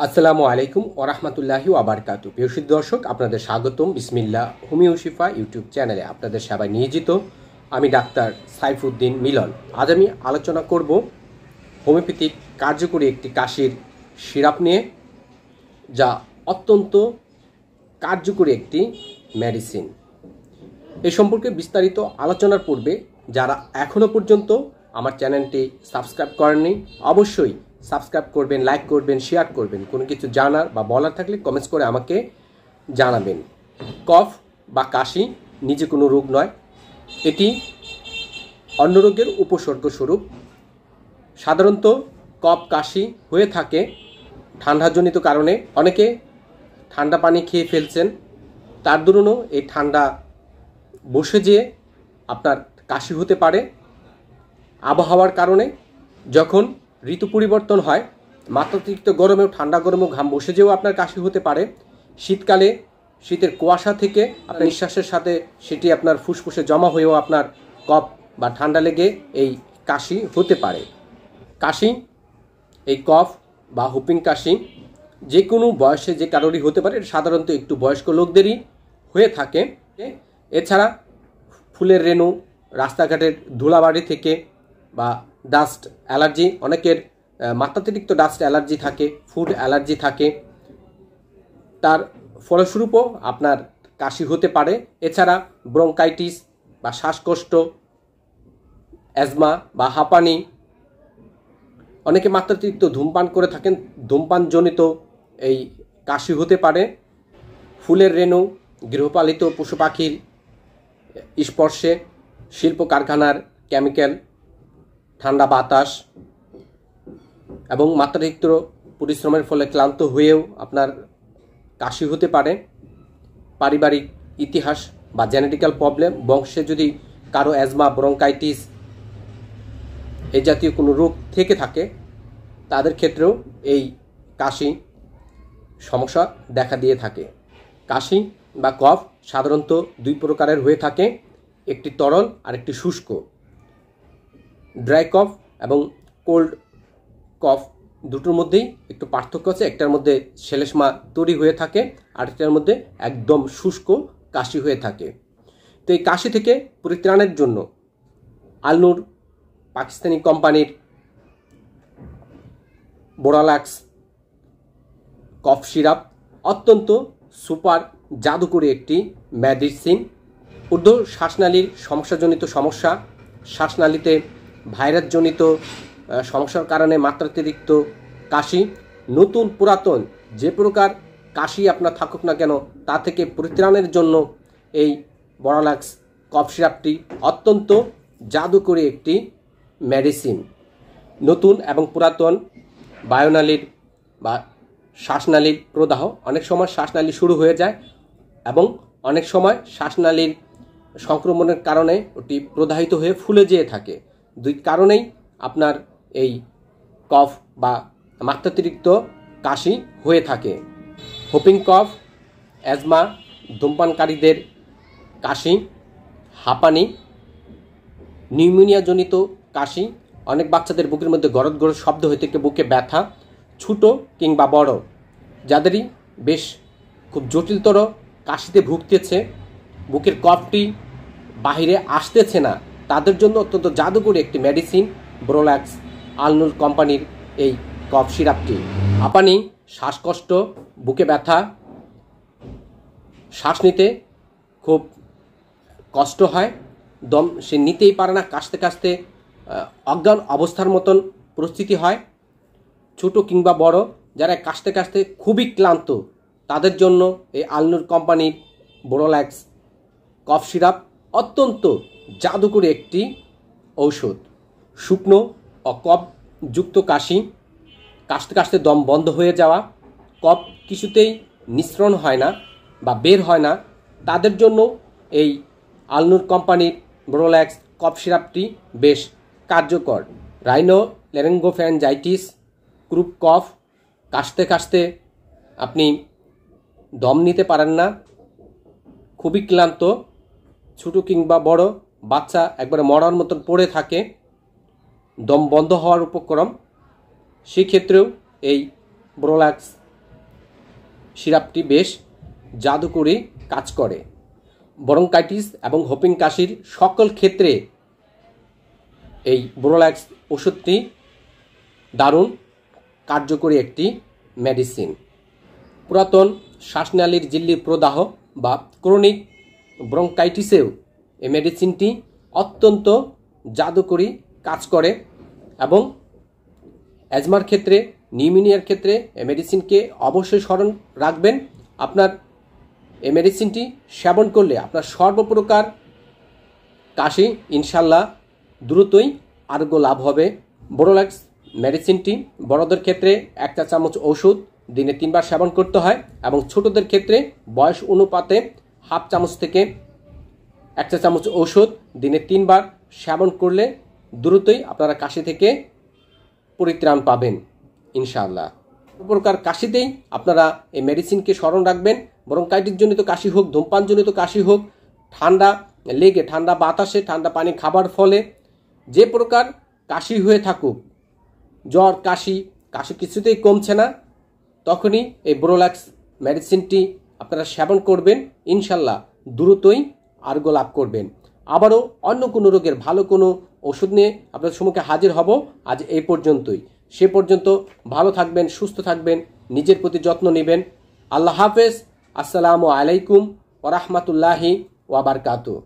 আসসালামু আলাইকুম ওরহমতুল্লাহি ওয়াবারকাতু। প্রিয় দর্শক, আপনাদের স্বাগতম বিসমিল্লাহ হোমিও শিফা ইউটিউব চ্যানেলে। আপনাদের সেবায় নিয়োজিত আমি ডাক্তার সাইফুদ্দিন মিলন। আজ আমি আলোচনা করব হোমিওপ্যাথিক কার্যকরী একটি কাশির সিরাপ নিয়ে, যা অত্যন্ত কার্যকরী একটি মেডিসিন। এ সম্পর্কে বিস্তারিত আলোচনার পূর্বে যারা এখনও পর্যন্ত আমার চ্যানেলটি সাবস্ক্রাইব করেননি, অবশ্যই সাবস্ক্রাইব করবেন, লাইক করবেন, শেয়ার করবেন। কোনো কিছু জানার বা বলার থাকলে কমেন্টস করে আমাকে জানাবেন। কফ বা কাশি নিজে কোনো রোগ নয়, এটি অন্য রোগের উপসর্গস্বরূপ। সাধারণত কফ কাশি হয়ে থাকে ঠান্ডাজনিত কারণে। অনেকে ঠান্ডা পানি খেয়ে ফেলছেন, তার দরুনও এই ঠান্ডা বসে যেয়ে আপনার কাশি হতে পারে। আবহাওয়ার কারণে যখন ঋতু পরিবর্তন হয়, মাত্রাতিরিক্ত গরমেও ঠান্ডা গরমেও ঘাম বসে যেও আপনার কাশি হতে পারে। শীতকালে শীতের কুয়াশা থেকে আপনার নিঃশ্বাসের সাথে সেটি আপনার ফুসফুসে জমা হয়েও আপনার কফ বা ঠান্ডা লেগে এই কাশি হতে পারে। কাশি, এই কফ বা হুপিং কাশি যে কোনো বয়সে যে কারোরই হতে পারে। সাধারণত একটু বয়স্ক লোকদেরই হয়ে থাকে। এছাড়া ফুলের রেণু, রাস্তাঘাটের ধুলাবাড়ি থেকে বা ডাস্ট অ্যালার্জি, অনেকের মাত্রাতিরিক্ত ডাস্ট অ্যালার্জি থাকে, ফুড অ্যালার্জি থাকে, তার ফলস্বরূপও আপনার কাশি হতে পারে। এছাড়া ব্রঙ্কাইটিস বা শ্বাসকষ্ট, অ্যাজমা বা হাঁপানি, অনেকে মাত্রাতিরিক্ত ধূমপান করে থাকেন, ধূমপানজনিত এই কাশি হতে পারে। ফুলের রেণু, গৃহপালিত পশু পাখির স্পর্শে, শিল্প কারখানার কেমিক্যাল, ঠান্ডা বাতাস এবং মাত্রাতিরিক্ত পরিশ্রমের ফলে ক্লান্ত হয়েও আপনার কাশি হতে পারে। পারিবারিক ইতিহাস বা জেনেটিক্যাল প্রবলেম, বংশে যদি কারো অ্যাজমা, ব্রঙ্কাইটিস এই জাতীয় কোনো রোগ থেকে থাকে, তাদের ক্ষেত্রেও এই কাশি সমস্যা দেখা দিয়ে থাকে। কাশি বা কফ সাধারণত দুই প্রকারের হয়ে থাকে, একটি তরল আর একটি শুষ্ক। ড্রাই কফ এবং কোল্ড কফ দুটোর মধ্যেই একটু পার্থক্য আছে। একটার মধ্যে শ্লেষ্মা তৈরি হয়ে থাকে, আরেকটার মধ্যে একদম শুষ্ক কাশি হয়ে থাকে। তো এই কাশি থেকে পরিত্রাণের জন্য আলনুর পাকিস্তানি কোম্পানির বোরালাক্স কফ সিরাপ অত্যন্ত সুপার জাদুকরী একটি মেডিসিন। ঊর্ধ্ব শ্বাসনালীর সমস্যাজনিত সমস্যা, শ্বাসনালীতে ভাইরাসজনিত সমস্যার কারণে মাত্রাতিরিক্ত কাশি, নতুন পুরাতন যে প্রকার কাশি আপনার থাকুক না কেন, তা থেকে পরিত্রাণের জন্য এই বোরালাক্স কফ সিরাপটি অত্যন্ত জাদুকরী একটি মেডিসিন। নতুন এবং পুরাতন বায়ুনালীর বা শ্বাসনালীর প্রদাহ, অনেক সময় শ্বাসনালী শুরু হয়ে যায় এবং অনেক সময় শ্বাসনালীর সংক্রমণের কারণে ওটি প্রদাহিত হয়ে ফুলে যেয়ে থাকে। দুই কারণেই আপনার এই কফ বা মাত্রাতিরিক্ত কাশি হয়ে থাকে। হুপিং কফ, অ্যাজমা, ধূমপানকারীদের কাশি, হাঁপানি, নিউমোনিয়াজনিত কাশি, অনেক বাচ্চাদের বুকের মধ্যে গরদ গরদ শব্দ হয়ে থেকে বুকে ব্যথা, ছোট কিংবা বড়, যাদেরই বেশ খুব জটিলতর কাশিতে ভুগতেছে, বুকের কফটি বাহিরে আসতেছে না, তাদের জন্য অত্যন্ত জাদুকরী একটি মেডিসিন বোরালাক্স আলনুর কোম্পানির এই কফ সিরাপটি। হাঁপানি, শ্বাসকষ্ট, বুকে ব্যথা, শ্বাস নিতে খুব কষ্ট হয়, দম সে নিতেই পারে না, কাশতে কাশতে অজ্ঞান অবস্থার মতন পরিস্থিতি হয়। ছোট কিংবা বড়, যারা কাশতে কাশতে খুবই ক্লান্ত, তাদের জন্য এই আলনুর কোম্পানির বোরালাক্স কফ সিরাপ অত্যন্ত জাদুকরী একটি ঔষধ। শুকনো ও কফযুক্ত কাশি, কাশতে কাশতে দম বন্ধ হয়ে যাওয়া, কফ কিছুতেই নিঃসরণ হয় না বা বের হয় না, তাদের জন্য এই আলনুর কোম্পানির বোরালাক্স কফ সিরাপটি বেশ কার্যকর। রাইনো ল্যারিঙ্গোফ্যানজাইটিস, ক্রুপ কফ, কাশতে কাশতে আপনি দম নিতে পারেন না, খুবই ক্লান্ত, ছোটো কিংবা বড় বাচ্চা একবারে মরার মতন পড়ে থাকে, দম বন্ধ হওয়ার উপক্রম, সেক্ষেত্রেও এই বোরালাক্স সিরাপটি বেশ জাদুকরি কাজ করে। ব্রঙ্কাইটিস এবং হোপিং কাশির সকল ক্ষেত্রে এই বোরোল্যাক্স ওষুধটি দারুণ কার্যকরী একটি মেডিসিন। পুরাতন শ্বাসনালীর ঝিল্লির প্রদাহ বা ক্রনিক ব্রঙ্কাইটিসেও এই মেডিসিনটি অত্যন্ত জাদুকরী কাজ করে এবং অ্যাজমার ক্ষেত্রে, নিউমোনিয়ার ক্ষেত্রে এই মেডিসিনকে অবশ্যই স্মরণ রাখবেন। আপনার এই মেডিসিনটি সেবন করলে আপনার সর্বপ্রকার কাশি ইনশাল্লাহ দ্রুতই আরোগ্য লাভ হবে। বোরোল্যাক্স মেডিসিনটি বড়দের ক্ষেত্রে 1 চা চামচ ওষুধ দিনে 3 বার সেবন করতে হয় এবং ছোটদের ক্ষেত্রে বয়স অনুপাতে হাফ চামচ থেকে 1 চা চামচ ওষুধ দিনে 3 বার সেবন করলে দ্রুতই আপনারা কাশি থেকে পরিত্রাণ পাবেন ইনশাআল্লাহ। প্রকার কাশিতেই আপনারা এই মেডিসিনকে স্মরণ রাখবেন। ব্রঙ্কাইটিস জনিত কাশি হোক, ধূমপান জনিত কাশি হোক, ঠান্ডা লেগে, ঠান্ডা বাতাসে, ঠান্ডা পানি খাবার ফলে যে প্রকার কাশি হয়ে থাকুক, জ্বর, কাশি কিছুতেই কমছে না, তখনই এই বোরোল্যাক্স মেডিসিনটি আপনারা সেবন করবেন, ইনশাল্লাহ দ্রুতই আরোগ্য লাভ করবেন। আবারও অন্য কোনো রোগের ভালো কোনো ওষুধ নিয়ে আপনাদের সম্মুখে হাজির হব। আজ এই পর্যন্তই। সে পর্যন্ত ভালো থাকবেন, সুস্থ থাকবেন, নিজের প্রতি যত্ন নেবেন। আল্লাহ হাফেজ। আসসালামু আলাইকুম ওয়া রাহমাতুল্লাহি ওয়া বারাকাতুহু।